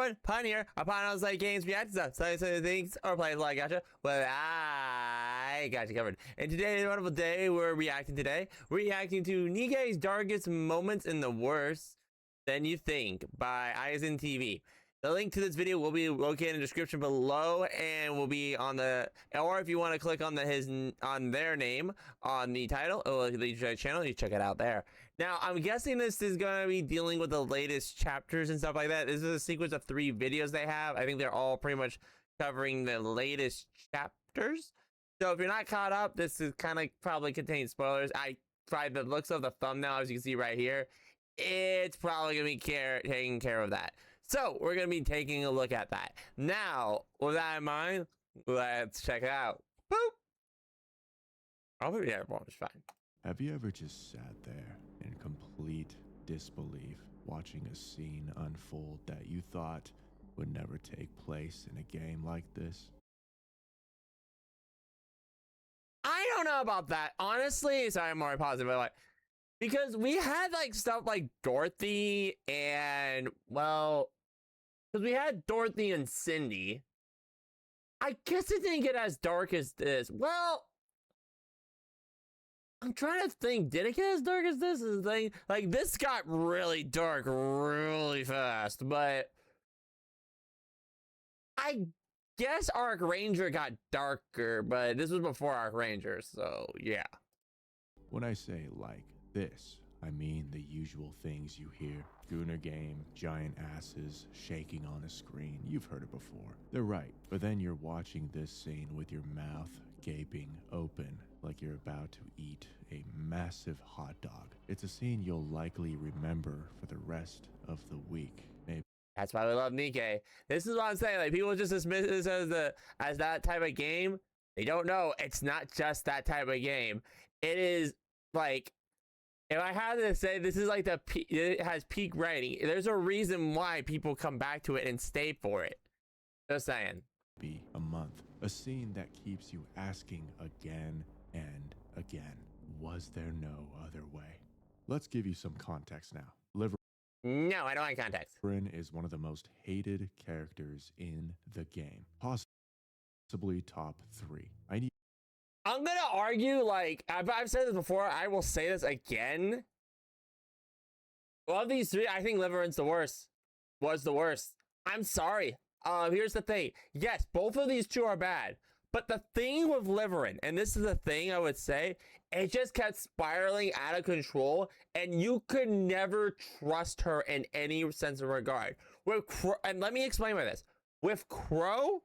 everyone, Pioneer. Upon I was like games, react stuff, so things, or play like gotcha. Well, I got you covered. And today is a wonderful day. We're reacting today. We're reacting to Nikke's darkest moments in the worst than you think by Aizen TV. The link to this video will be located in the description below, and will be on the, or if you want to click on on their name on the title, or the channel, you check it out there. Now, I'm guessing this is going to be dealing with the latest chapters and stuff like that. This is a sequence of 3 videos they have. I think they're all pretty much covering the latest chapters. So if you're not caught up, this is kind of probably contains spoilers. By the looks of the thumbnail, as you can see right here, it's probably going to be taking care of that. So we're going to be taking a look at that. Now, with that in mind, let's check it out. Boop! Oh, yeah, well, it's fine. Have you ever just sat there in complete disbelief, watching a scene unfold that you thought would never take place in a game like this? I don't know about that. Honestly, sorry, I'm more positive, but like, because we had like stuff like Dorothy and, well, because we had Dorothy and Cindy. I guess it didn't get as dark as this. Well, I'm trying to think, did it get as dark as this? Is the thing. Like, this got really dark really fast, but I guess Arc Ranger got darker, but this was before Arc Ranger, so yeah. When I say like this, I mean the usual things you hear. Gooner game, giant asses, shaking on a screen. You've heard it before. They're right. But then you're watching this scene with your mouth gaping open like you're about to eat a massive hot dog. It's a scene you'll likely remember for the rest of the week. Maybe. That's why we love Nikke. This is what I'm saying. Like, people just dismiss this as that type of game. They don't know it's not just that type of game. It is like, if I had to say, this is like it has peak writing. There's a reason why people come back to it and stay for it. Just saying. Be a month. A scene that keeps you asking again and again. Was there no other way? Let's give you some context now. No, I don't like context. Liverin is one of the most hated characters in the game. Possibly top 3. I'm gonna argue, like, I've said this before, I will say this again. Of these 3, I think Liverin's the worst. Was the worst. I'm sorry. Here's the thing. Yes, both of these 2 are bad. But the thing with Liverin, and this is the thing I would say, it just kept spiraling out of control, and you could never trust her in any sense of regard. And let me explain by this. With Crow,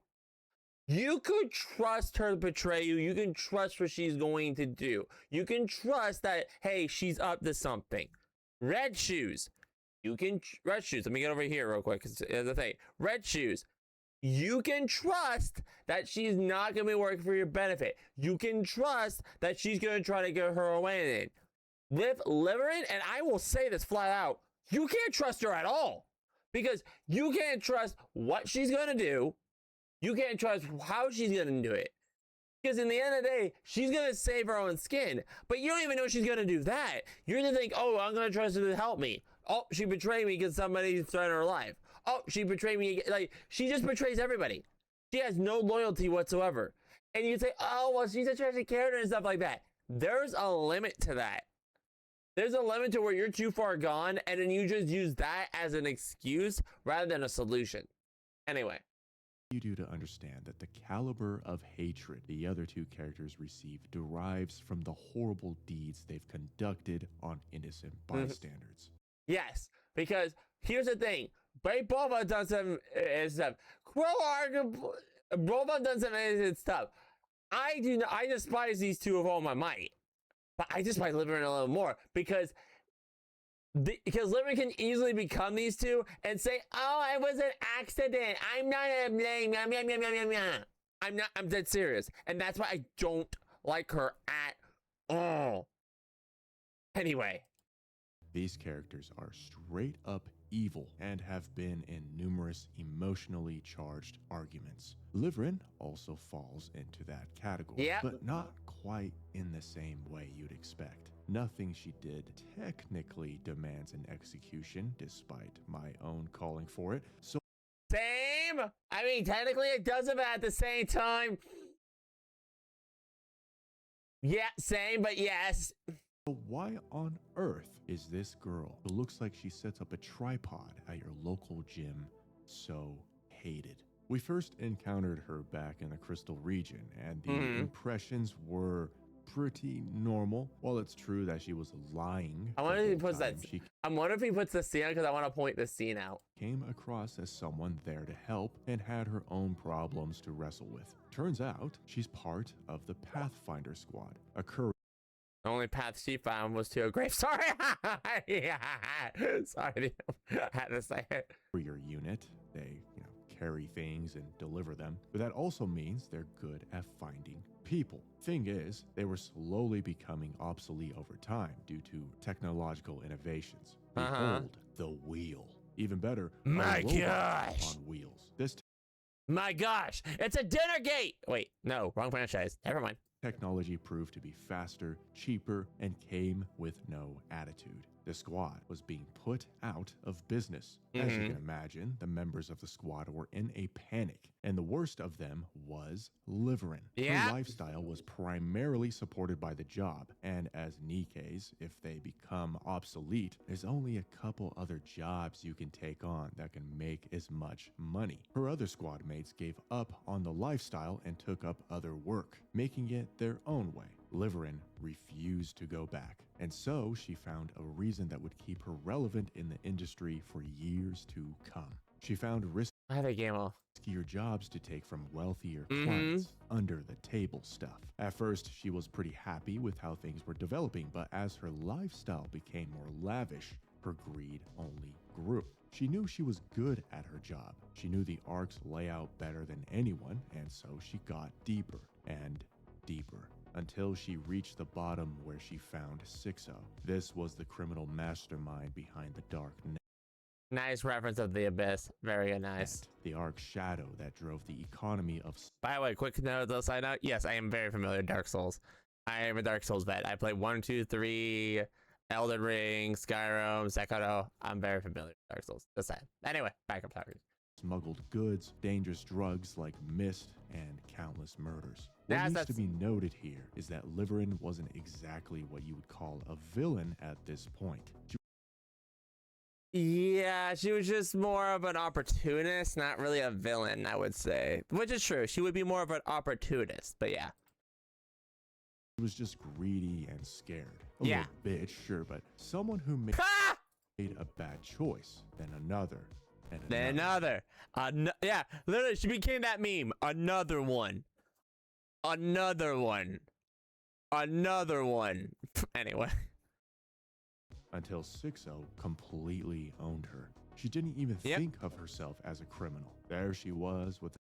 you could trust her to betray you. You can trust what she's going to do. You can trust that, hey, she's up to something. Red Shoes. Red Shoes. Let me get over here real quick. The thing. Red Shoes. You can trust that she's not going to be working for your benefit. You can trust that she's going to try to get her away in. With Liverin, and I will say this flat out, you can't trust her at all. Because you can't trust what she's going to do. You can't trust how she's going to do it. Because in the end of the day, she's going to save her own skin. But you don't even know she's going to do that. You're going to think, oh, I'm going to trust her to help me. Oh, she betrayed me because somebody threatened her life. Oh, she betrayed me. Like, she just betrays everybody. She has no loyalty whatsoever. And you say, oh, well, she's a tragic character and stuff like that. There's a limit to that. There's a limit to where you're too far gone, and then you just use that as an excuse rather than a solution. Anyway. You do to understand that the caliber of hatred the other 2 characters receive derives from the horrible deeds they've conducted on innocent bystanders. Yes, because here's the thing. Both have done some stuff. Both have done some innocent stuff. I despise these 2 with all my might. But I despise Liverin a little more because Liverin can easily become these 2 and say, oh, it was an accident. I'm not to blame. I'm dead serious. And that's why I don't like her at all. Anyway. These characters are straight up evil and have been in numerous emotionally charged arguments. Liverin also falls into that category, but not quite in the same way you'd expect. Nothing she did technically demands an execution, despite my own calling for it. So I mean, technically it doesn't, but at the same time. Yeah, same, but yes. But why on earth is this girl who looks like she sets up a tripod at your local gym so hated? We first encountered her back in the Crystal region, and the impressions were pretty normal. While it's true that she was lying, I wonder if he puts that. I'm wondering if he puts the scene out, because I want to point this scene out. Came across as someone there to help and had her own problems to wrestle with. Turns out she's part of the Pathfinder squad, a courier. The only path she found was to a grave. Sorry. Yeah. Sorry. I had to say it. For your unit, they, carry things and deliver them, but that also means they're good at finding people. Thing is, they were slowly becoming obsolete over time due to technological innovations. Behold, the wheel. Even better, my a robot gosh, on wheels. This my gosh, it's a dinner gate. Wait, no, wrong franchise. Never mind. technology proved to be faster, cheaper, and came with no attitude. The squad was being put out of business. As you can imagine, the members of the squad were in a panic, and the worst of them was Liverin. Her lifestyle was primarily supported by the job, and as Nikkes, if they become obsolete, there's only a couple other jobs you can take on that can make as much money. Her other squad mates gave up on the lifestyle and took up other work, making it their own way. Liverin refused to go back, and so she found a reason that would keep her relevant in the industry for years to come. She found riskier jobs to take from wealthier clients, under the table stuff. At first, she was pretty happy with how things were developing, but as her lifestyle became more lavish, her greed only grew. She knew she was good at her job. She knew the Ark's layout better than anyone, and so she got deeper and deeper, until she reached the bottom where she found Sixo. This was the criminal mastermind behind the Dark Net. Nice reference of the Abyss. Very nice. The Ark shadow that drove the economy of... By the way, quick note, though, side note, yes, I am very familiar with Dark Souls. I am a Dark Souls vet. I played 1, 2, 3, Elden Ring, Skyrim, Sekiro. I'm very familiar with Dark Souls. Just saying. Anyway, back up talking. Smuggled goods, dangerous drugs like mist, and countless murders. What needs to be noted here is that Liverin wasn't exactly what you would call a villain at this point. Yeah, she was just more of an opportunist, not really a villain, I would say. Which is true. She would be more of an opportunist, but yeah. She was just greedy and scared. A little bitch, sure, but someone who made a bad choice, then another. And then another. Yeah, literally, she became that meme. Another one. Another one. Another one. Anyway. Until Sixo completely owned her. She didn't even think of herself as a criminal. There she was with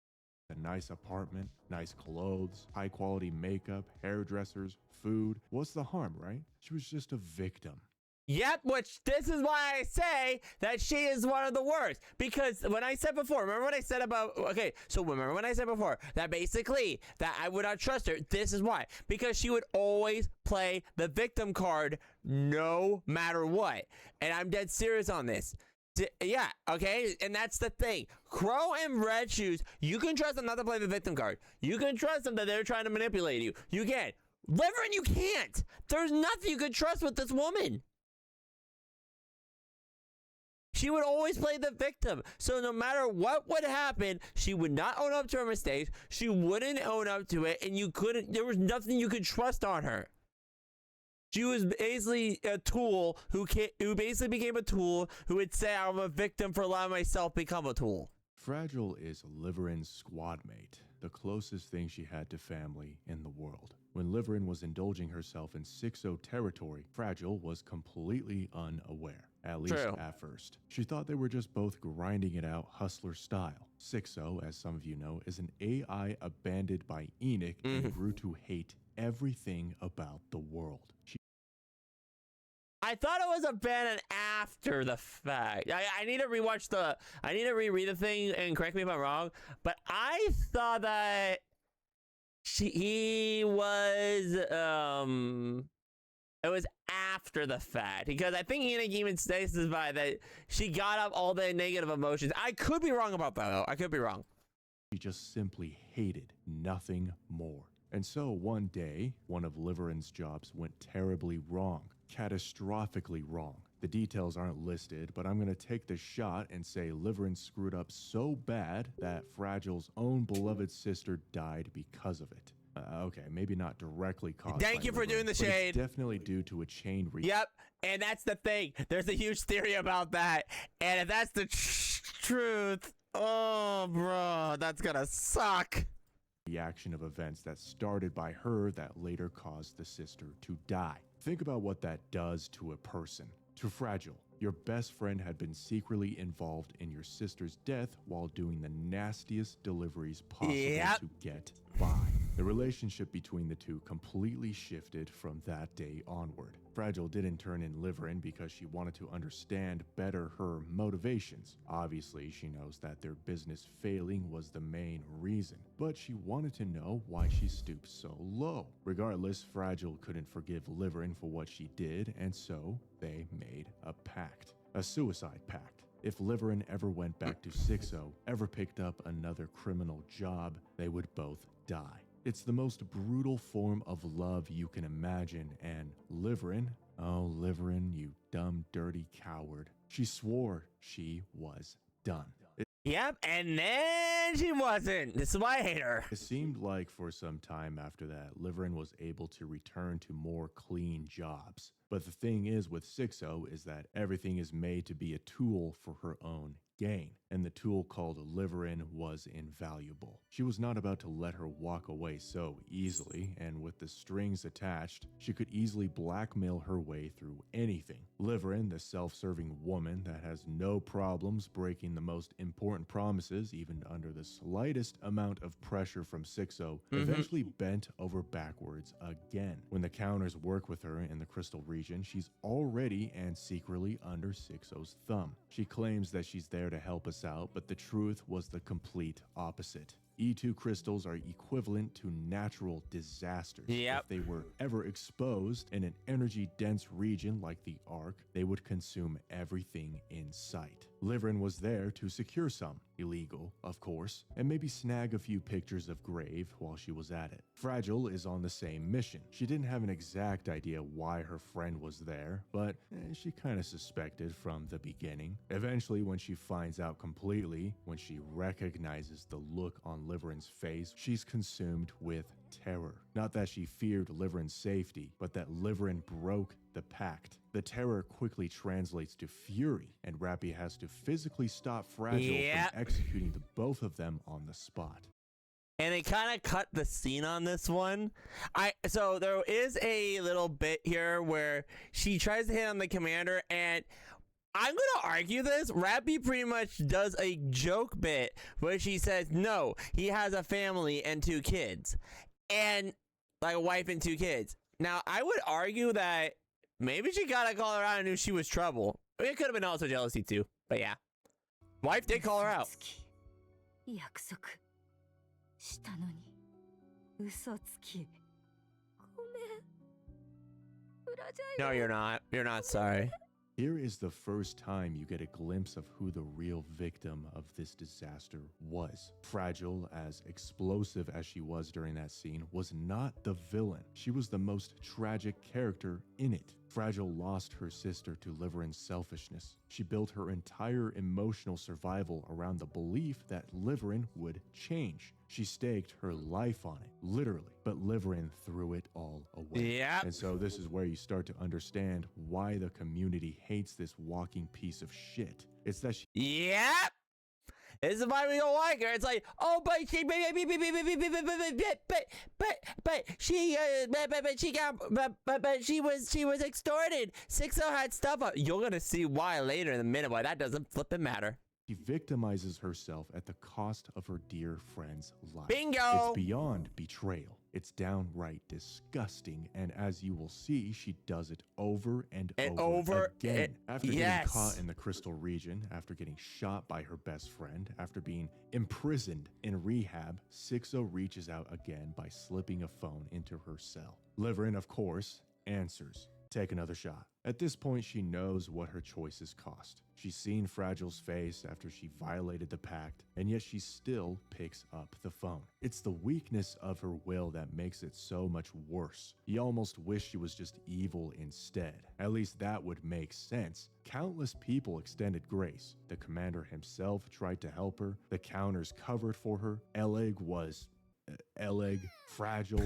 a nice apartment, nice clothes, high quality makeup, hairdressers, food. What's the harm, right? She was just a victim. Yep, which this is why I say that she is one of the worst. Because when I said before, remember what I said about, okay, so remember when I said before that basically that I would not trust her. This is why. Because she would always play the victim card no matter what. And I'm dead serious on this. Yeah, okay, and that's the thing. Crow and Red Shoes, you can trust them not to play the victim card. You can trust them that they're trying to manipulate you. You can. Liverin, you can't. There's nothing you can trust with this woman. She would always play the victim. So no matter what would happen, she would not own up to her mistakes. She wouldn't own up to it. And you couldn't, there was nothing you could trust on her. She was basically a tool who basically became a tool who would say, I'm a victim for allowing myself to become a tool. Fragile is Liverin's squad mate, the closest thing she had to family in the world. When Liverin was indulging herself in Sixo territory, Fragile was completely unaware. At least at first. She thought they were just both grinding it out hustler style. Sixo, as some of you know, is an AI abandoned by Enoch and grew to hate everything about the world. I thought it was abandoned after the fact. I need to rewatch I need to reread the thing and correct me if I'm wrong, but I thought that he was, it was after the fact, because I think Enoch even states by that she got up all the negative emotions. I could be wrong about that, though. I could be wrong. She just simply hated nothing more. And so one day, one of Liverin's jobs went terribly wrong, catastrophically wrong. The details aren't listed, but I'm going to take the shot and say Liverin screwed up so bad that Fragile's own beloved sister died because of it. Okay, maybe not directly caused Thank by you for Liverin, doing the but shade. it's definitely due to a chain reaction. Yep, and that's the thing. There's a huge theory about that, and if that's the truth, oh, bro, that's gonna suck. Reaction of events that started by her that later caused the sister to die. Think about what that does to a person. To Fragile, your best friend had been secretly involved in your sister's death while doing the nastiest deliveries possible to get by. The relationship between the two completely shifted from that day onward. Fragile didn't turn in Liverin because she wanted to understand better her motivations. Obviously, she knows that their business failing was the main reason, but she wanted to know why she stooped so low. Regardless, Fragile couldn't forgive Liverin for what she did, and so they made a pact. A suicide pact. If Liverin ever went back to 6-0, ever picked up another criminal job, they would both die. It's the most brutal form of love you can imagine, and Liverin, oh Liverin, you dumb, dirty coward, she swore she was done. Yep, and then she wasn't. This is why I hate her. It seemed like for some time after that, Liverin was able to return to more clean jobs. But the thing is with 6-0 is that everything is made to be a tool for her own gain, and the tool called Liverin was invaluable. She was not about to let her walk away so easily, and with the strings attached, she could easily blackmail her way through anything. Liverin, the self-serving woman that has no problems breaking the most important promises even under the slightest amount of pressure from 6-0, eventually bent over backwards again. When the counters work with her in the crystal region, she's already and secretly under 6-0's thumb. She claims that she's there to help us out, but the truth was the complete opposite. E2 crystals are equivalent to natural disasters. Yep. If they were ever exposed in an energy-dense region like the Ark, they would consume everything in sight. Liverin was there to secure some, illegal, of course, and maybe snag a few pictures of Grave while she was at it. Fragile is on the same mission. She didn't have an exact idea why her friend was there, but she kind of suspected from the beginning. Eventually, when she finds out completely, when she recognizes the look on Liverin's face, she's consumed with terror. Not that she feared Liverin's safety, but that Liverin broke the pact. The terror quickly translates to fury, and Rappy has to physically stop Fragile from executing the both of them on the spot. And they kind of cut the scene on this one. So there is a little bit here where she tries to hit on the commander, and I'm going to argue this. Rappy pretty much does a joke bit where she says, no, he has a family and 2 kids. And like a wife and 2 kids. Now, I would argue that maybe she got to call her out and knew she was trouble. It could have been also jealousy too. But yeah. Wife did call her out. No, you're not. You're not sorry. Here is the first time you get a glimpse of who the real victim of this disaster was. Fragile, as explosive as she was during that scene, was not the villain. She was the most tragic character in it. Fragile lost her sister to Liverin's selfishness. She built her entire emotional survival around the belief that Liverin would change. She staked her life on it, literally, but Liverin threw it all away. Yep. And so this is where you start to understand why the community hates this walking piece of shit. It's that she— Yep. This is why we don't like her. It's like, oh, but she, she was extorted. 6-0 had stuff up. You're gonna see why later in a minute. Why that doesn't flipping matter. She victimizes herself at the cost of her dear friend's life. Bingo! It's beyond betrayal. It's downright disgusting, and as you will see, she does it over and over again. After getting caught in the crystal region, after getting shot by her best friend, after being imprisoned in rehab, 6-0 reaches out again by slipping a phone into her cell. Liverin, of course, answers. Take another shot. At this point, she knows what her choices cost. She's seen Fragile's face after she violated the pact, and yet she still picks up the phone. It's the weakness of her will that makes it so much worse. You almost wish she was just evil instead. At least that would make sense. Countless people extended grace. The commander himself tried to help her. The counters covered for her. Fragile,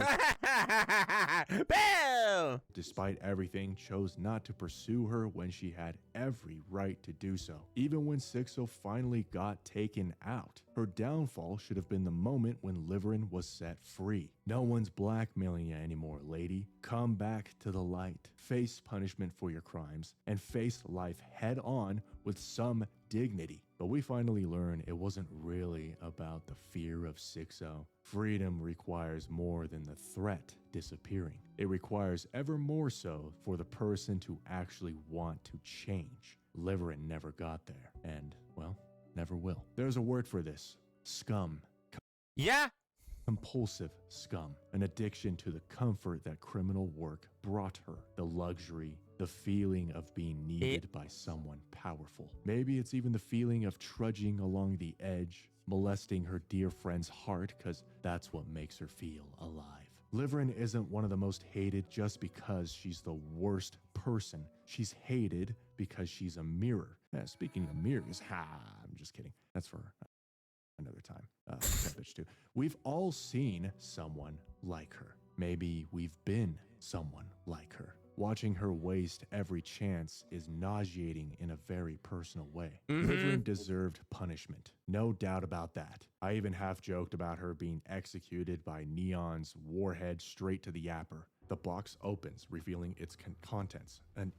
Boom! despite everything, chose not to pursue her when she had every right to do so. Even when Sixo finally got taken out, her downfall should have been the moment when Liverin was set free. No one's blackmailing you anymore, lady. Come back to the light. Face punishment for your crimes, and face life head on with some dignity. But we finally learn it wasn't really about the fear of Sixo. Freedom requires more than the threat disappearing. It requires ever more so for the person to actually want to change. Liverin never got there, and, well, never will. There's a word for this. Scum. Yeah. Compulsive scum, an addiction to the comfort that criminal work brought her, the luxury, the feeling of being needed by someone powerful. Maybe it's even the feeling of trudging along the edge, molesting her dear friend's heart because that's what makes her feel alive. Liverin isn't one of the most hated just because she's the worst person. She's hated because she's a mirror. Speaking of mirrors, I'm just kidding. That's for another time. That bitch too. We've all seen someone like her. Maybe we've been someone like her. Watching her waste every chance is nauseating in a very personal way. Liverin deserved punishment. No doubt about that. I even half joked about her being executed by Neon's warhead straight to the yapper. The box opens, revealing its contents. And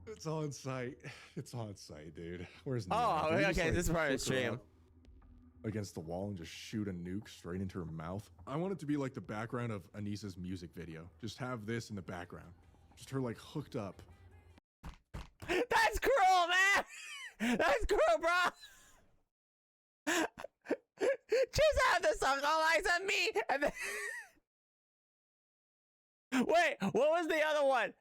it's on site. It's on site, dude. Where's Neon? Oh, Can we okay. just, This is part of the hook her stream. up against the wall and just shoot a nuke straight into her mouth? I want it to be like the background of Anissa's music video. Just have this in the background. Just her like hooked up. That's cruel, man. That's cruel, bro. Just have the song All Eyes on Me. And then wait, what was the other one?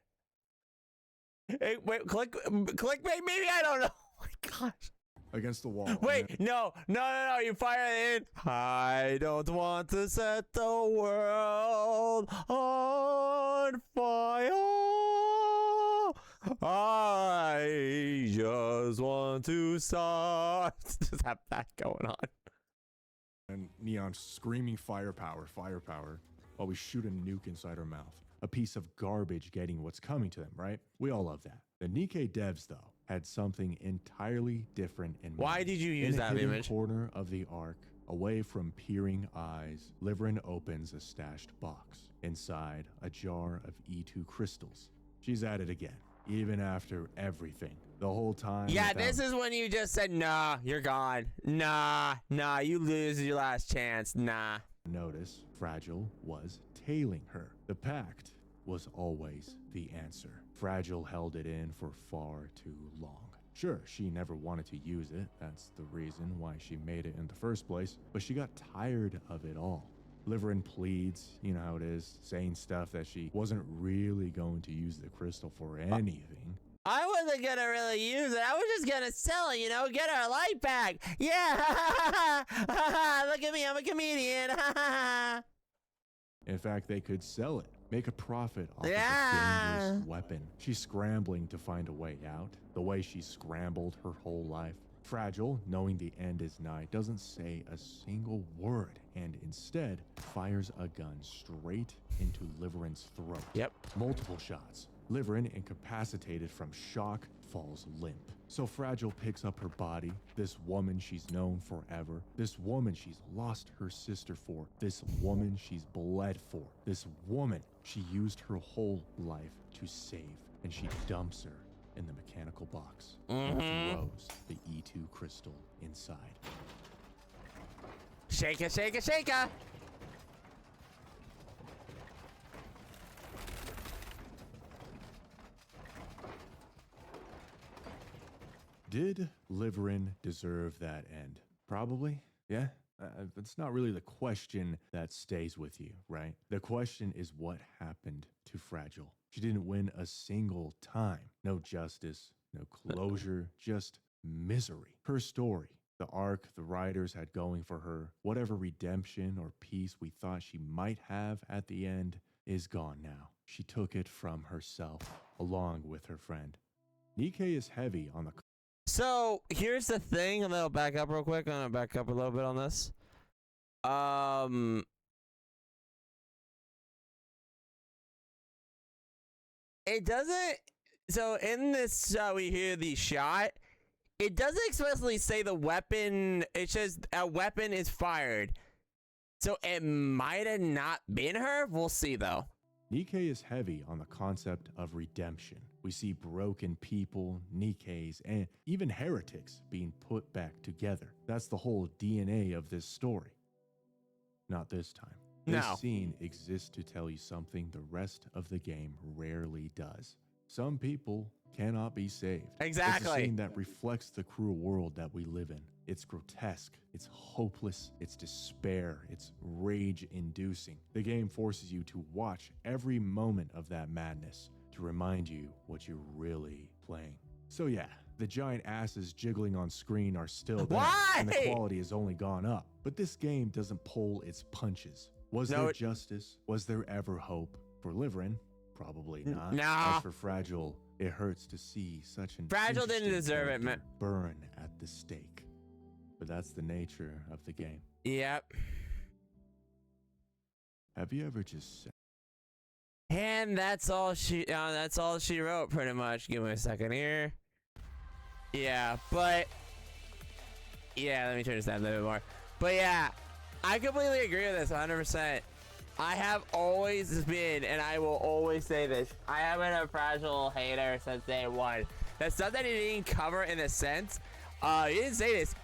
Hey, wait, clickbait maybe? I don't know. Oh my gosh. Against the wall. Wait, no, you fire it in. I don't want to set the world on fire. I just want to start. Just have that going on. And Neon screaming firepower, while we shoot a nuke inside her mouth. A piece of garbage getting what's coming to them, right? We all love that. The Nikke devs, though, had something entirely different in mind. Why did you use that image? In a image? corner of the Ark, away from peering eyes, Liverin opens a stashed box. Inside, a jar of E2 crystals. She's at it again, even after everything. The whole time. Yeah, this is when you just said, nah, you're gone. Nah, you lose your last chance. Nah. Notice, Fragile was tailing her. The pact was always the answer. Fragile held it in for far too long. Sure, she never wanted to use it. That's the reason why she made it in the first place. But she got tired of it all. Liverin pleads, you know how it is, saying stuff that she wasn't really going to use the crystal for anything. I wasn't gonna really use it. I was just gonna sell it, you know, get our light back. Yeah, look at me, I'm a comedian. In fact, they could sell it, make a profit off of a dangerous weapon. She's scrambling to find a way out, the way she scrambled her whole life. Fragile, knowing the end is nigh, doesn't say a single word and instead fires a gun straight into Liverin's throat. Yep. Multiple shots. Liverin, incapacitated from shock, falls limp. So Fragile picks up her body, this woman she's known forever, this woman she's lost her sister for, this woman she's bled for, this woman she used her whole life to save, and she dumps her in the mechanical box and throws the E2 crystal inside. Shake it, shake it, shake it. Did Liverin deserve that end? Probably. Yeah, it's not really the question that stays with you, right? The question is what happened to Fragile. She didn't win a single time. No justice, no closure, just misery. Her story, the arc the writers had going for her, whatever redemption or peace we thought she might have at the end, is gone now. She took it from herself, along with her friend. Nikke is heavy on the... So here's the thing. I'm gonna back up real quick. I'm gonna back up a little bit on this. It doesn't. So in this, we hear the shot. It doesn't explicitly say the weapon. It says a weapon is fired. So it might have not been her. We'll see though. Nikke is heavy on the concept of redemption. We see broken people, Nikkes, and even heretics being put back together. That's the whole DNA of this story. Not this time. This scene exists to tell you something the rest of the game rarely does. Some people cannot be saved. Exactly. It's a scene that reflects the cruel world that we live in. It's grotesque, it's hopeless, it's despair, it's rage-inducing. The game forces you to watch every moment of that madness to remind you what you're really playing. So yeah, the giant asses jiggling on screen are still there, and the quality has only gone up. But this game doesn't pull its punches. Was there justice? Was there ever hope? For Liverin, probably not. No. As for Fragile, it hurts to see such an Fragile didn't deserve it, man. Burn at the stake. But that's the nature of the game. Yep. Have you ever just said... And that's all she wrote, pretty much. Give me a second here. Yeah, but yeah, let me turn this down a little bit more. But yeah, I completely agree with this 100%. I have always been, and I will always say this, I have been a Fragile hater since day one. The stuff that he didn't cover in a sense, he didn't say this.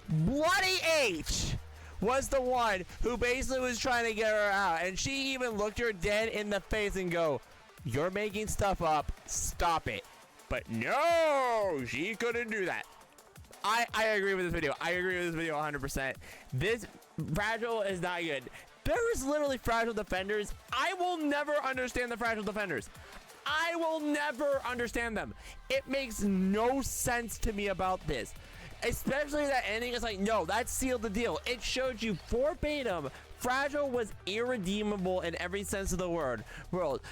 Bloody H was the one who basically was trying to get her out, and she even looked her dead in the face and go, "You're making stuff up, stop it." But no, she couldn't do that. I agree with this video. I agree with this video 100%. This Fragile is not good. There is literally Fragile defenders. I will never understand the Fragile defenders. I will never understand them. It makes no sense to me about this. Especially that ending is like, no, that sealed the deal. It showed you verbatim Fragile was irredeemable in every sense of the word.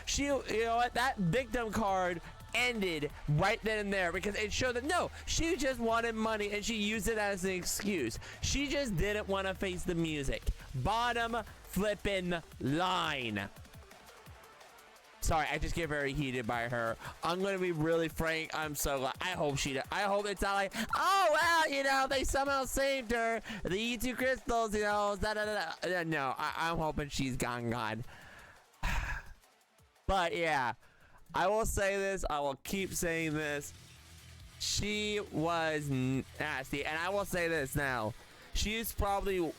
She, you know what, that victim card ended right then and there because it showed that no, she just wanted money and she used it as an excuse. She just didn't want to face the music. Bottom flippin' line. Sorry, I just get very heated by her. I'm gonna be really frank. I'm so glad. I hope it's not like, oh well, you know, they somehow saved her. The E2 crystals, you know, No, I'm hoping she's gone. But yeah, I will say this. I will keep saying this. She was nasty, and I will say this now. She is probably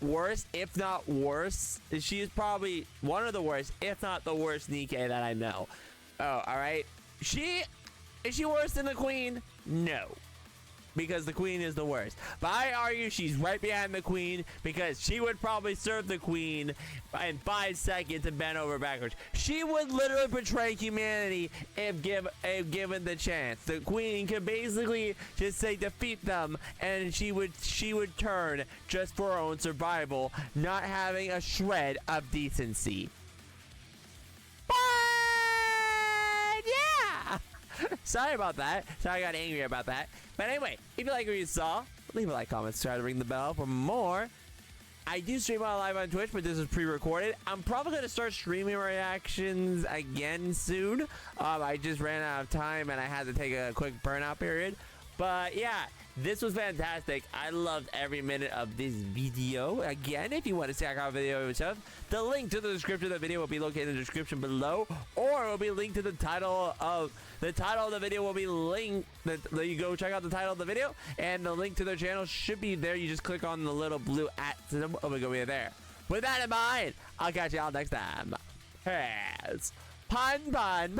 worst, if not worse. She is probably one of the worst, if not the worst Nikke that I know. Oh, all right. Is she worse than the Queen? No, because the Queen is the worst. But I argue she's right behind the Queen because she would probably serve the Queen in 5 seconds and bend over backwards. She would literally betray humanity if given the chance. The Queen could basically just say defeat them, and she would turn just for her own survival, not having a shred of decency. But yeah. Sorry about that. Sorry I got angry about that. But anyway, if you like what you saw, leave a like, comment, subscribe, and ring the bell for more. I do stream live on Twitch, but this is pre-recorded. I'm probably going to start streaming reactions again soon. I just ran out of time and I had to take a quick burnout period. But yeah, this was fantastic. I loved every minute of this video. Again, if you want to check out a video yourself, the link to the description of the video will be located in the description below, or it will be linked to the title of the video will be linked. You go check out the title of the video, and the link to their channel should be there. You just click on the little blue @ symbol, and we'll go be there. With that in mind, I'll catch y'all next time. Pun.